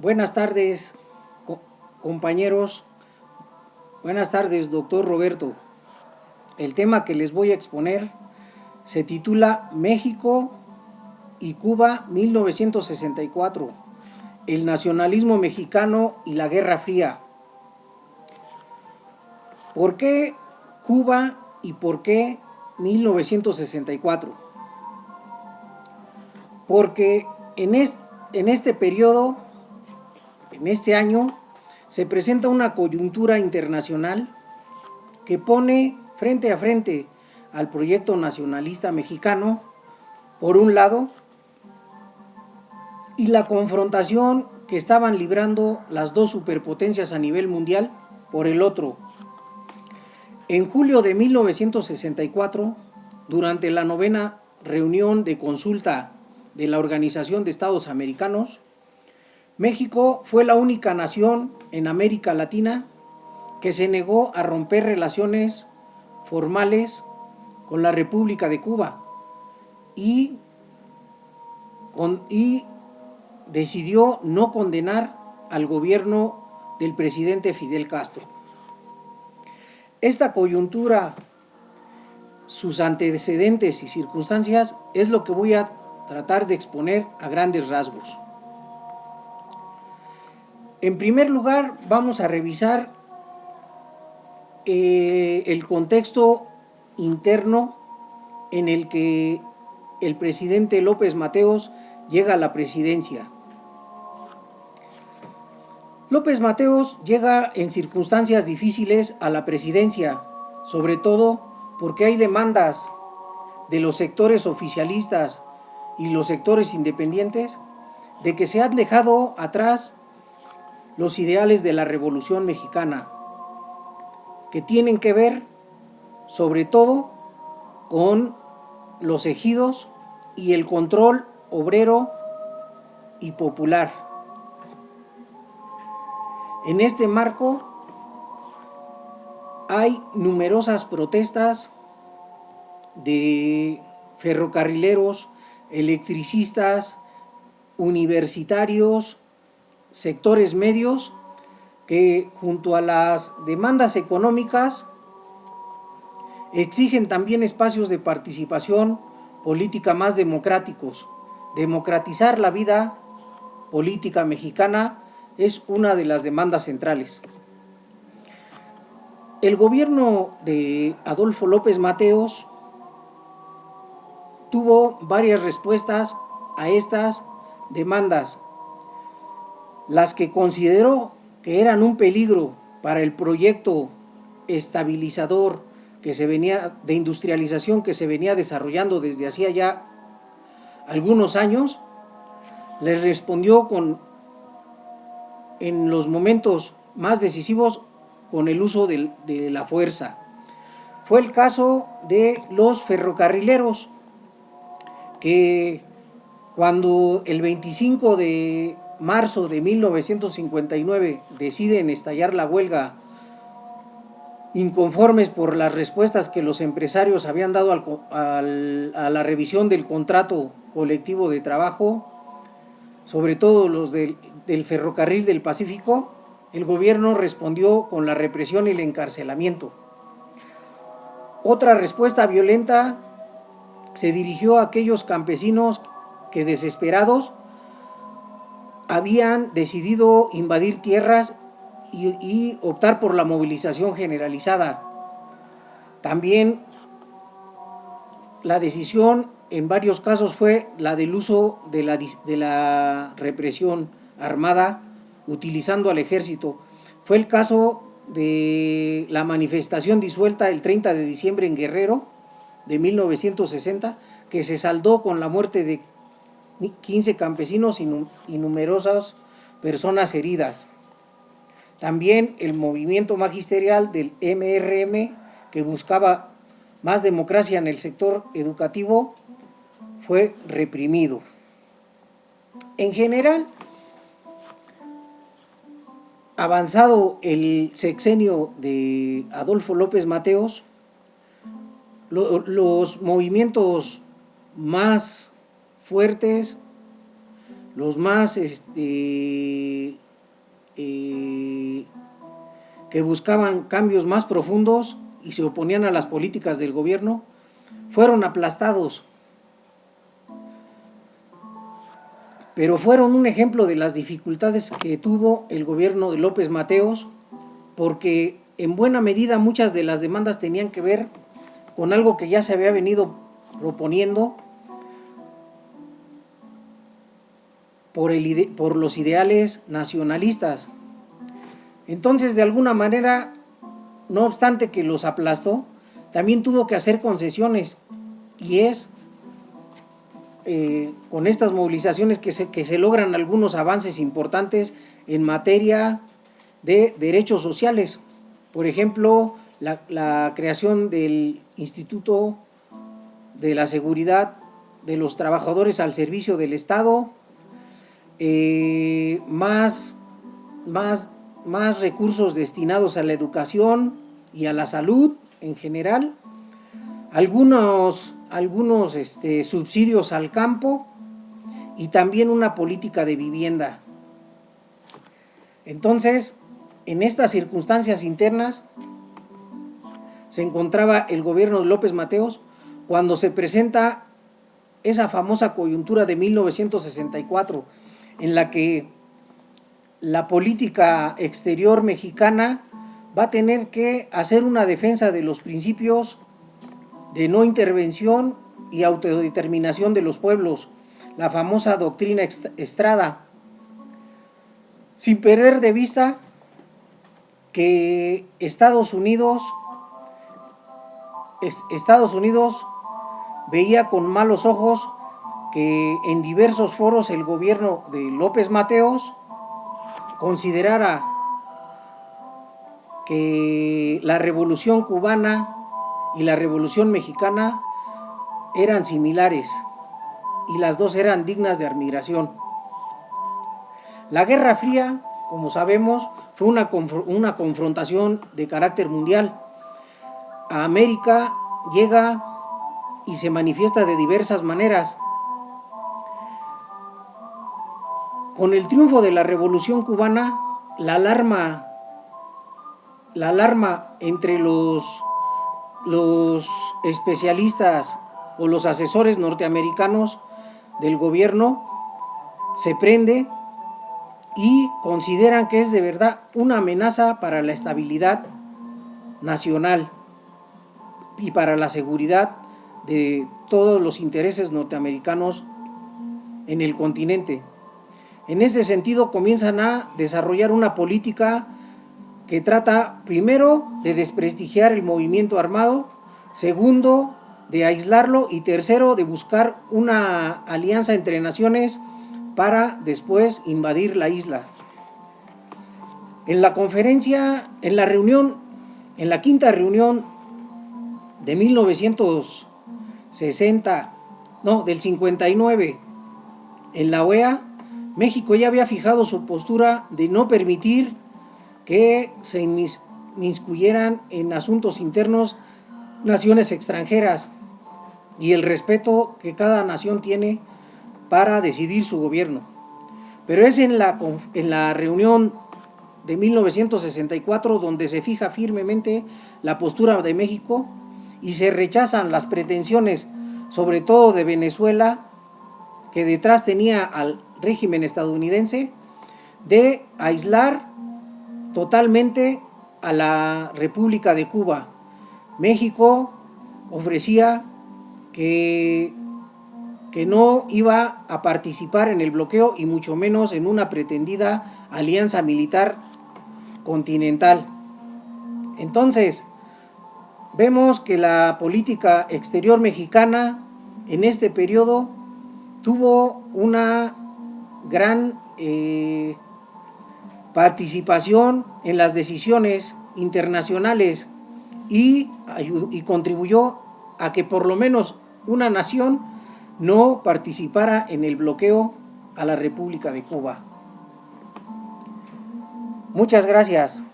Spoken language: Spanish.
Buenas tardes, compañeros. Buenas tardes, doctor Roberto. El tema que les voy a exponer se titula México y Cuba 1964, el nacionalismo mexicano y la Guerra Fría. ¿Por qué Cuba y por qué 1964? Porque en este periodo, en este año, se presenta una coyuntura internacional que pone frente a frente al proyecto nacionalista mexicano, por un lado, y la confrontación que estaban librando las dos superpotencias a nivel mundial, por el otro. En julio de 1964, durante la novena reunión de consulta de la Organización de Estados Americanos, México fue la única nación en América Latina que se negó a romper relaciones formales con la República de Cuba y decidió no condenar al gobierno del presidente Fidel Castro. Esta coyuntura, sus antecedentes y circunstancias es lo que voy a tratar de exponer a grandes rasgos. En primer lugar, vamos a revisar el contexto interno en el que el presidente López Mateos llega a la presidencia. López Mateos llega en circunstancias difíciles a la presidencia, sobre todo porque hay demandas de los sectores oficialistas y los sectores independientes de que se han dejado atrás los ideales de la Revolución Mexicana, que tienen que ver sobre todo con los ejidos y el control obrero y popular. En este marco hay numerosas protestas de ferrocarrileros, electricistas, universitarios, sectores medios, que junto a las demandas económicas exigen también espacios de participación política más democráticos. Democratizar la vida política mexicana es una de las demandas centrales. El gobierno de Adolfo López Mateos tuvo varias respuestas a estas demandas, las que consideró que eran un peligro para el proyecto estabilizador de industrialización que se venía desarrollando desde hacía ya algunos años. Les respondió en los momentos más decisivos con el uso de la fuerza. Fue el caso de los ferrocarrileros, que cuando el 25 de marzo de 1959 deciden estallar la huelga, inconformes por las respuestas que los empresarios habían dado a la revisión del contrato colectivo de trabajo, sobre todo los del Ferrocarril del Pacífico, el gobierno respondió con la represión y el encarcelamiento. Otra respuesta violenta se dirigió a aquellos campesinos que, desesperados, habían decidido invadir tierras y optar por la movilización generalizada. También la decisión en varios casos fue la del uso de la represión armada utilizando al ejército. Fue el caso de la manifestación disuelta el 30 de diciembre en Guerrero de 1960, que se saldó con la muerte de 15 campesinos y numerosas personas heridas. También el movimiento magisterial del MRM, que buscaba más democracia en el sector educativo, fue reprimido. En general, avanzado el sexenio de Adolfo López Mateos, los movimientos más fuertes, los más que buscaban cambios más profundos y se oponían a las políticas del gobierno, fueron aplastados. Pero fueron un ejemplo de las dificultades que tuvo el gobierno de López Mateos, porque en buena medida muchas de las demandas tenían que ver con algo que ya se había venido proponiendo por los ideales nacionalistas. Entonces, de alguna manera, no obstante que los aplastó, también tuvo que hacer concesiones, y es con estas movilizaciones que se logran algunos avances importantes en materia de derechos sociales. Por ejemplo, la creación del Instituto de la Seguridad de los Trabajadores al Servicio del Estado, más recursos destinados a la educación y a la salud en general, algunos subsidios al campo y también una política de vivienda. Entonces, en estas circunstancias internas se encontraba el gobierno de López Mateos cuando se presenta esa famosa coyuntura de 1964, en la que la política exterior mexicana va a tener que hacer una defensa de los principios de no intervención y autodeterminación de los pueblos, la famosa doctrina Estrada, sin perder de vista que Estados Unidos veía con malos ojos que en diversos foros el gobierno de López Mateos considerara que la Revolución Cubana y la Revolución Mexicana eran similares y las dos eran dignas de admiración. La Guerra Fría, como sabemos, fue una confrontación de carácter mundial. A América llega y se manifiesta de diversas maneras. Con el triunfo de la Revolución Cubana, la alarma entre los especialistas o los asesores norteamericanos del gobierno se prende y consideran que es de verdad una amenaza para la estabilidad nacional y para la seguridad de todos los intereses norteamericanos en el continente. En ese sentido, comienzan a desarrollar una política que trata, primero, de desprestigiar el movimiento armado, segundo, de aislarlo, y tercero, de buscar una alianza entre naciones para después invadir la isla. En la quinta reunión de 59, en la OEA, México ya había fijado su postura de no permitir que se inmiscuyeran en asuntos internos naciones extranjeras y el respeto que cada nación tiene para decidir su gobierno. Pero es en la reunión de 1964 donde se fija firmemente la postura de México y se rechazan las pretensiones, sobre todo de Venezuela, que detrás tenía al régimen estadounidense, de aislar totalmente a la República de Cuba. México ofrecía que no iba a participar en el bloqueo y mucho menos en una pretendida alianza militar continental. Entonces, vemos que la política exterior mexicana en este periodo tuvo una gran participación en las decisiones internacionales y contribuyó a que por lo menos una nación no participara en el bloqueo a la República de Cuba. Muchas gracias.